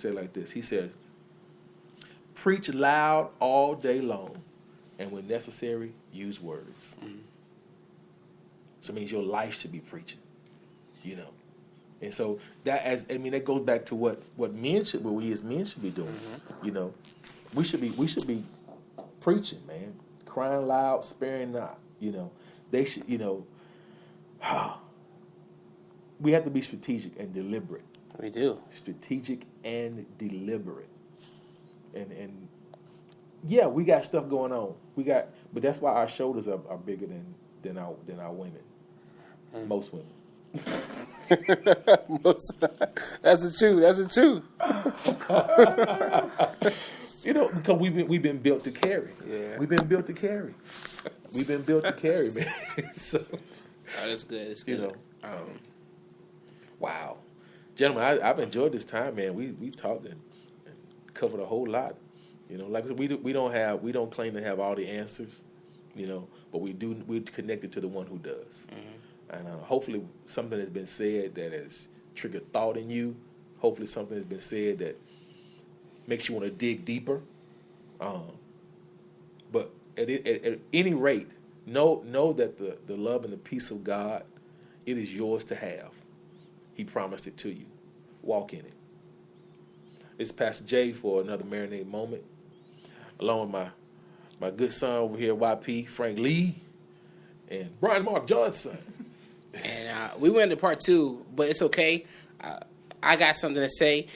say it like this. He says, preach loud all day long, and when necessary, use words. Mm-hmm. So it means your life should be preaching, you know. And so that goes back to what we as men should be doing. Mm-hmm. You know, we should be preaching, man, crying loud, sparing not. You know, they should. You know, we have to be strategic and deliberate. We do. Strategic and deliberate. And yeah, we got stuff going on. But that's why our shoulders are bigger than our women. Mm. Most women. That's the truth. You know, because we've been built to carry. Yeah. We've been built to carry. Man. So, that's good. It's good. You know, wow, gentlemen, I've enjoyed this time, man. We've talked and covered a whole lot. You know, like we don't claim to have all the answers. You know, but we're connected to the one who does. Mm-hmm. And hopefully something has been said that has triggered thought in you. Hopefully something has been said that makes you want to dig deeper. But at any rate, know that the love and the peace of God, it is yours to have. He promised it to you. Walk in it. It's Pastor Jay for another Marinate Moment, along with my good son over here, YP, Frank Lee, and Brian Mark Johnson. And we went to part 2, but it's okay. I got something to say.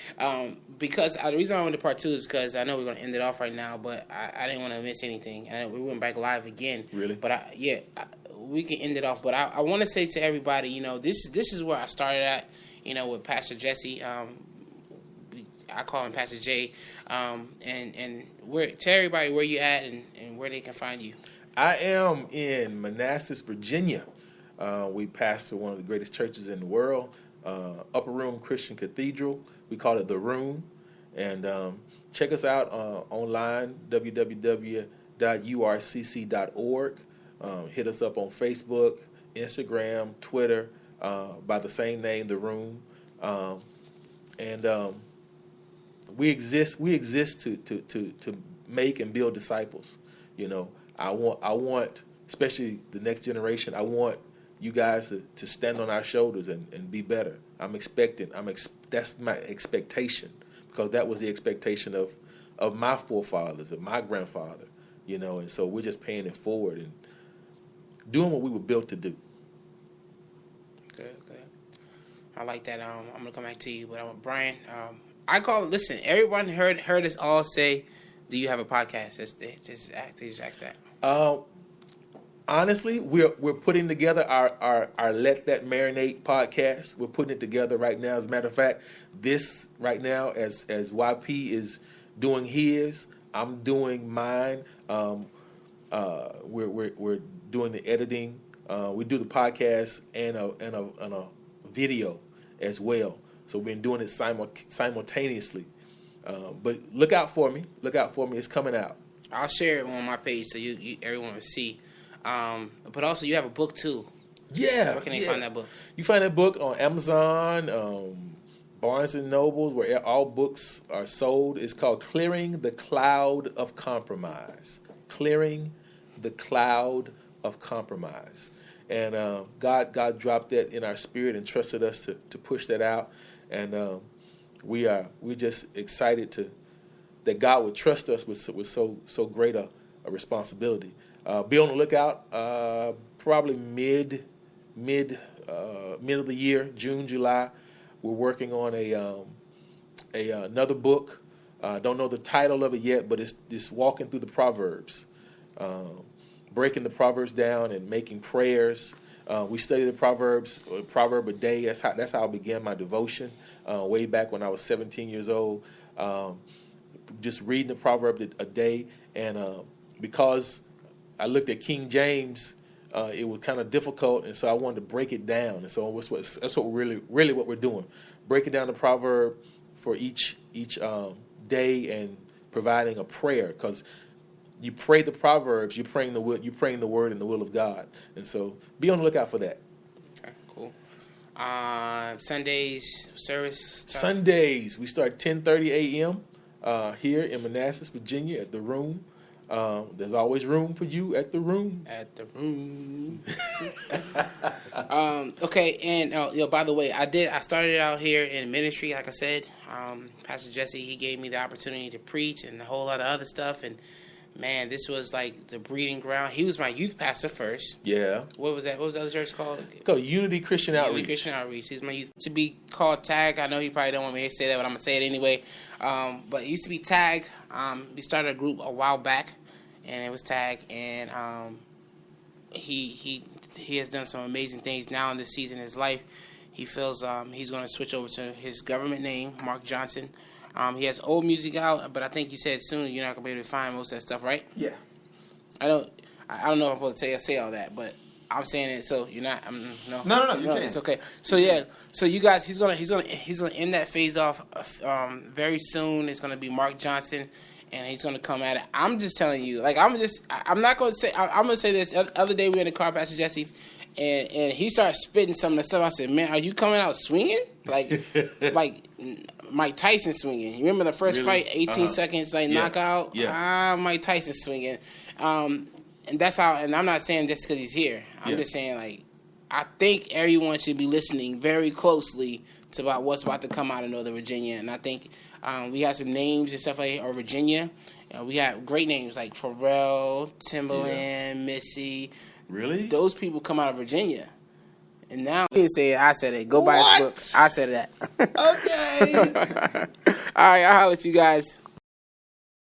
Because the reason I went to part 2 is because I know we're going to end it off right now, but I didn't want to miss anything. And we went back live again. Really? But we can end it off. But I want to say to everybody, you know, this is where I started at, you know, with Pastor Jesse. I call him Pastor J. And tell everybody where you at and where they can find you. I am in Manassas, Virginia. We pastor one of the greatest churches in the world, Upper Room Christian Cathedral. We call it The Room. And check us out online, www.urcc.org. Hit us up on Facebook, Instagram, Twitter, by the same name, The Room. We exist to make and build disciples. You know, I want, especially the next generation, I want you guys to stand on our shoulders and be better. That's my expectation, because that was the expectation of my forefathers, of my grandfather, you know, and so we're just paying it forward and doing what we were built to do. Good. I like that. I'm gonna come back to you, but Brian, listen, everyone heard us all say, do you have a podcast? They just asked that. Honestly, we're putting together our Let That Marinate podcast. We're putting it together right now. As a matter of fact, this right now, as YP is doing his, I'm doing mine. We're doing the editing. We do the podcast and a video as well. So we've been doing it simultaneously. But look out for me. It's coming out. I'll share it on my page so everyone will see. But also, you have a book too. Yeah. Where can they find that book? You find that book on Amazon, Barnes and Noble, where all books are sold. It's called Clearing the Cloud of Compromise. Clearing the Cloud of Compromise. And God dropped that in our spirit and trusted us to push that out. And we're just excited that God would trust us with so great a responsibility. Be on the lookout. Probably mid of the year, June, July. We're working on another book. Don't know the title of it yet, but it's walking through the Proverbs, breaking the Proverbs down and making prayers. We study the Proverbs, a proverb a day. That's how I began my devotion way back when I was 17 years old. Just reading the proverb a day, and because I looked at King James, it was kind of difficult, and so I wanted to break it down. And so that's what really what we're doing, breaking down the proverb for each day and providing a prayer, because you pray the Proverbs, you're praying the word and the will of God, and so be on the lookout for that. Okay, cool. Sundays service. Sundays, we start 10:30 a.m. Here in Manassas, Virginia, at the Room. There's always room for you at the Room. At the Room. Okay, and by the way, I started out here in ministry, like I said. Pastor Jesse, he gave me the opportunity to preach and a whole lot of other stuff, and man, this was like the breeding ground. He was my youth pastor first. Yeah. What was that? What was the other church called? It's called Unity Christian Outreach. Unity Christian Outreach. He's my youth. To be called TAG, I know he probably don't want me to say that, but I'm going to say it anyway. But it used to be TAG. We started a group a while back, and it was TAG. And he has done some amazing things now in this season in his life. He feels he's going to switch over to his government name, Mark Johnson. He has old music out, but I think you said soon you're not gonna be able to find most of that stuff, right? Yeah. I don't know if I'm supposed to say all that, but I'm saying it, so you're not. No. You can. It's okay. So yeah, so you guys, he's gonna end that phase off very soon. It's gonna be Mark Johnson, and he's gonna come at it. I'm just telling you, like I'm not gonna say. I'm gonna say this. The other day we were in the car, Pastor Jesse. And he started spitting some of the stuff. I said, "Man, are you coming out swinging like Mike Tyson swinging? You remember the first fight, 18 seconds knockout? Yeah. Mike Tyson swinging. And that's how. And I'm not saying just because he's here. I'm just saying like I think everyone should be listening very closely to about what's about to come out of Northern Virginia. And I think we have some names and stuff like Virginia. We have great names like Pharrell, Timbaland, Missy. Really? Those people come out of Virginia. And now, he didn't say it, I said it. Go buy his book. I said that. Okay. All right, I'll holler at you guys.